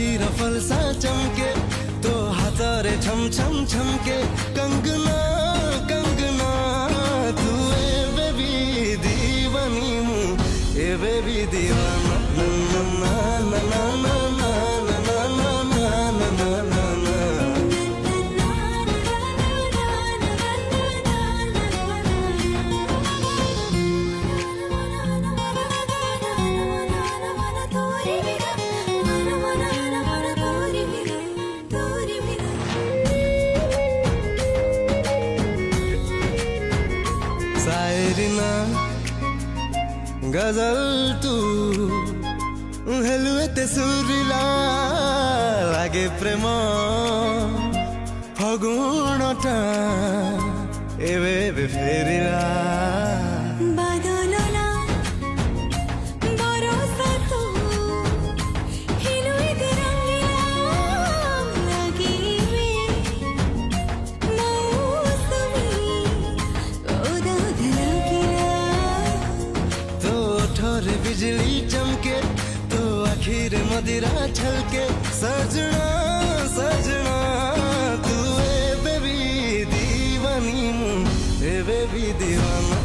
हीरा फलसा चमके तो हाथरे छम छम छमके कंगना कंगना तू ए बेबी दीवानी मु ए बेबी दीवाना ना ना ना ना ना ना ना ना ना ना ना ना। शायरी ना गजल तू हेलुएते सुरिला लागे प्रेम फगुणटा एवे बे फेरिला रे बिजली चमके तो आखिर मदिरा छलके सजना सजना तू ए बेबी दीवानी ए बेबी दीवाना।